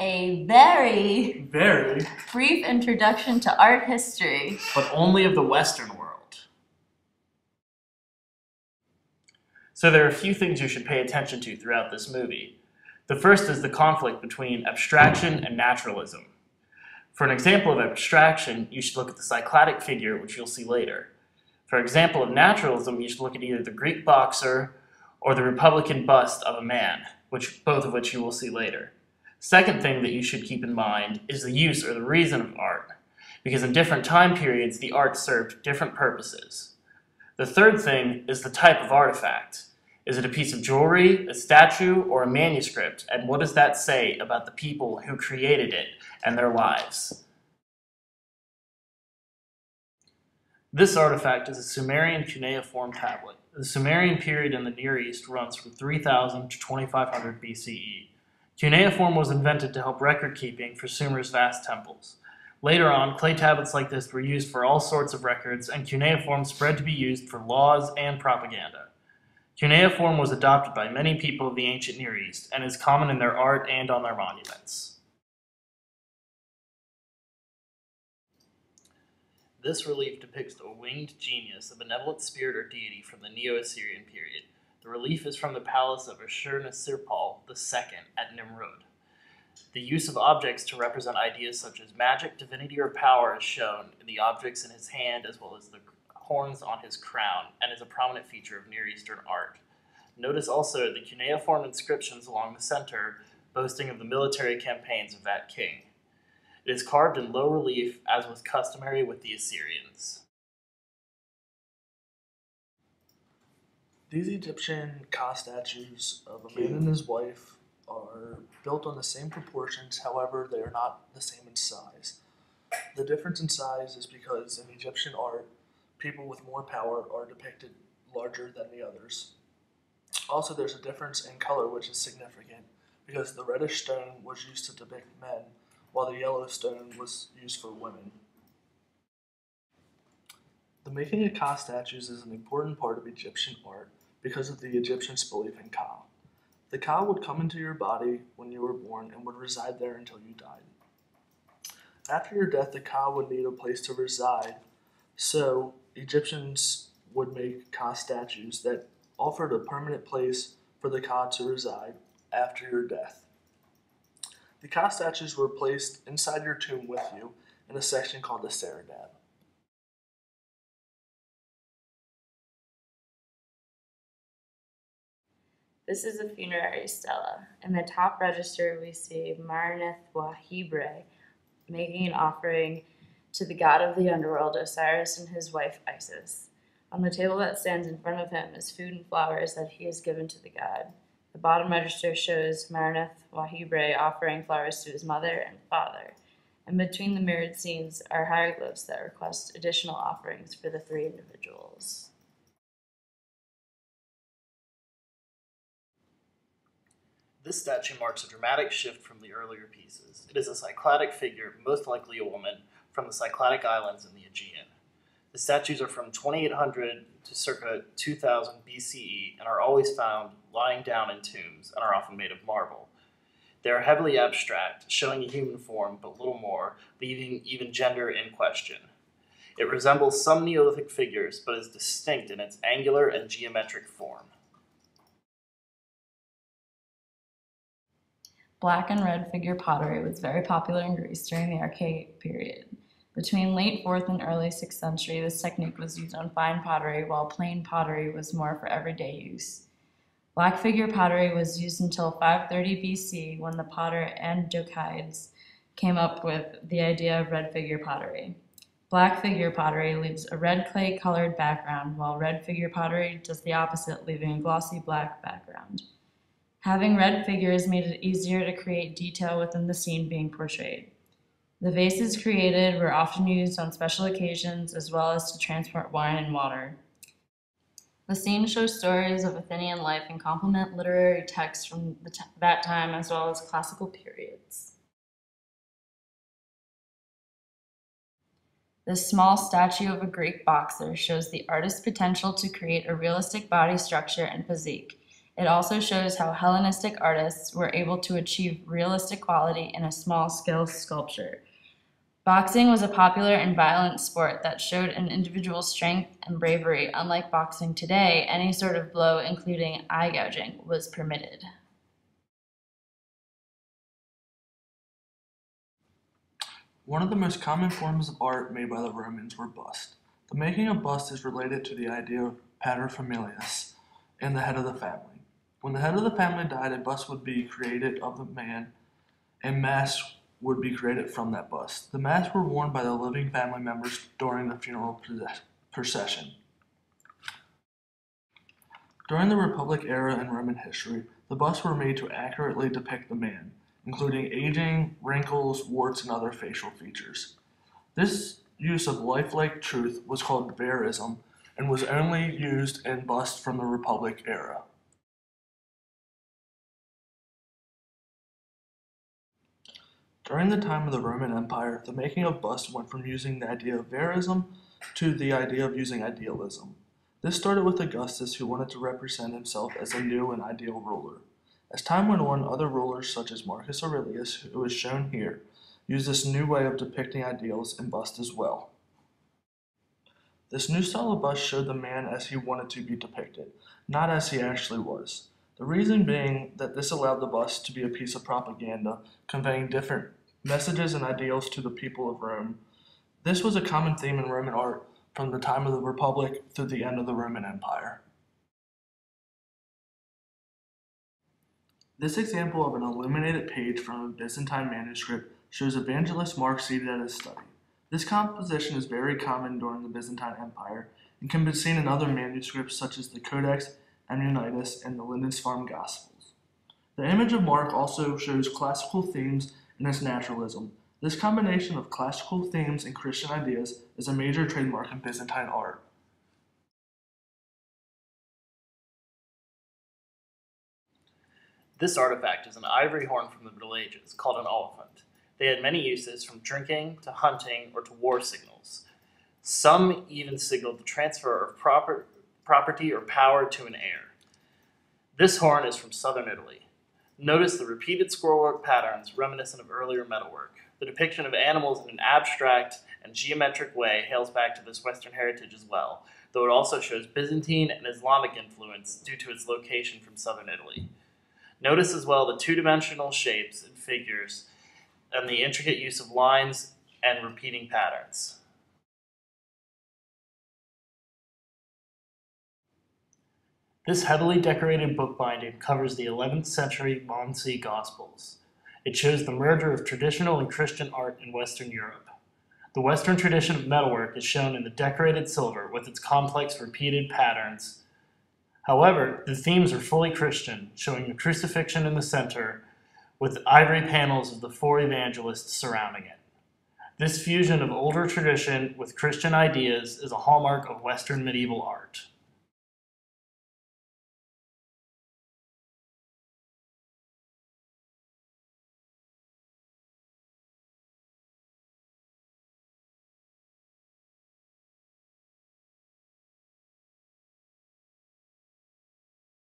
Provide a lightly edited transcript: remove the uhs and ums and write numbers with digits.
A very Very, brief introduction to art history. but only of the Western world. So there are a few things you should pay attention to throughout this movie. The first is the conflict between abstraction and naturalism. For an example of abstraction, you should look at the Cycladic figure, which you'll see later. For example of naturalism, you should look at either the Greek boxer or the Republican bust of a man, both of which you will see later. Second thing that you should keep in mind is the use or the reason of art, because in different time periods, the art served different purposes. The third thing is the type of artifact. Is it a piece of jewelry, a statue, or a manuscript, and what does that say about the people who created it and their lives? This artifact is a Sumerian cuneiform tablet. The Sumerian period in the Near East runs from 3000 to 2500 BCE. Cuneiform was invented to help record keeping for Sumer's vast temples. Later on, clay tablets like this were used for all sorts of records, and cuneiform spread to be used for laws and propaganda. Cuneiform was adopted by many people of the ancient Near East and is common in their art and on their monuments. This relief depicts a winged genius, a benevolent spirit or deity from the Neo-Assyrian period. The relief is from the palace of Ashurnasirpal II at Nimrud. The use of objects to represent ideas such as magic, divinity, or power is shown in the objects in his hand as well as the horns on his crown, and is a prominent feature of Near Eastern art. Notice also the cuneiform inscriptions along the center, boasting of the military campaigns of that king. It is carved in low relief, as was customary with the Assyrians. These Egyptian Ka statues of a man and his wife are built on the same proportions, however, they are not the same in size. The difference in size is because in Egyptian art, people with more power are depicted larger than the others. Also, there's a difference in color which is significant because the reddish stone was used to depict men, while the yellow stone was used for women. The making of Ka statues is an important part of Egyptian art because of the Egyptians' belief in Ka. The Ka would come into your body when you were born and would reside there until you died. After your death, the Ka would need a place to reside, so Egyptians would make Ka statues that offered a permanent place for the Ka to reside after your death. The Ka statues were placed inside your tomb with you in a section called the Serdab. This is a funerary stela. In the top register, we see Marneth Wahibre making an offering to the god of the underworld, Osiris, and his wife, Isis. On the table that stands in front of him is food and flowers that he has given to the god. The bottom register shows Marneth Wahibre offering flowers to his mother and father. And between the mirrored scenes are hieroglyphs that request additional offerings for the three individuals. This statue marks a dramatic shift from the earlier pieces. It is a Cycladic figure, most likely a woman, from the Cycladic Islands in the Aegean. The statues are from 2800 to circa 2000 BCE and are always found lying down in tombs and are often made of marble. They are heavily abstract, showing a human form but little more, leaving even gender in question. It resembles some Neolithic figures but is distinct in its angular and geometric form. Black and red figure pottery was very popular in Greece during the Archaic period. Between late 4th and early 6th century, this technique was used on fine pottery, while plain pottery was more for everyday use. Black figure pottery was used until 530 BC, when the potter Andocides came up with the idea of red figure pottery. Black figure pottery leaves a red clay-colored background, while red figure pottery does the opposite, leaving a glossy black background. Having red figures made it easier to create detail within the scene being portrayed. The vases created were often used on special occasions as well as to transport wine and water. The scene shows stories of Athenian life and complement literary texts from that time as well as classical periods. This small statue of a Greek boxer shows the artist's potential to create a realistic body structure and physique. It also shows how Hellenistic artists were able to achieve realistic quality in a small-scale sculpture. Boxing was a popular and violent sport that showed an individual's strength and bravery. Unlike boxing today, any sort of blow, including eye gouging, was permitted. One of the most common forms of art made by the Romans were busts. The making of busts is related to the idea of paterfamilias and the head of the family. When the head of the family died, a bust would be created of the man, and masks would be created from that bust. The masks were worn by the living family members during the funeral procession. During the Republic era in Roman history, the busts were made to accurately depict the man, including aging, wrinkles, warts, and other facial features. This use of lifelike truth was called verism and was only used in busts from the Republic era. During the time of the Roman Empire, the making of busts went from using the idea of verism to the idea of using idealism. This started with Augustus, who wanted to represent himself as a new and ideal ruler. As time went on, other rulers such as Marcus Aurelius, who is shown here, used this new way of depicting ideals in busts as well. This new style of bust showed the man as he wanted to be depicted, not as he actually was. The reason being that this allowed the bust to be a piece of propaganda, conveying different messages and ideals to the people of Rome. This was a common theme in Roman art from the time of the Republic through the end of the Roman Empire. This example of an illuminated page from a Byzantine manuscript shows Evangelist Mark seated at his study. This composition is very common during the Byzantine Empire and can be seen in other manuscripts such as the Codex Ammunitus and the Lindisfarne Gospels. The image of Mark also shows classical themes and its naturalism. This combination of classical themes and Christian ideas is a major trademark in Byzantine art. This artifact is an ivory horn from the Middle Ages called an oliphant. They had many uses, from drinking to hunting or to war signals. Some even signaled the transfer of property or power to an heir. This horn is from southern Italy. Notice the repeated scrollwork patterns reminiscent of earlier metalwork. The depiction of animals in an abstract and geometric way hails back to this Western heritage as well, though it also shows Byzantine and Islamic influence due to its location from southern Italy. Notice as well the two-dimensional shapes and figures and the intricate use of lines and repeating patterns. This heavily decorated bookbinding covers the 11th century Mansi Gospels. It shows the merger of traditional and Christian art in Western Europe. The Western tradition of metalwork is shown in the decorated silver with its complex repeated patterns. However, the themes are fully Christian, showing the crucifixion in the center with ivory panels of the four evangelists surrounding it. This fusion of older tradition with Christian ideas is a hallmark of Western medieval art.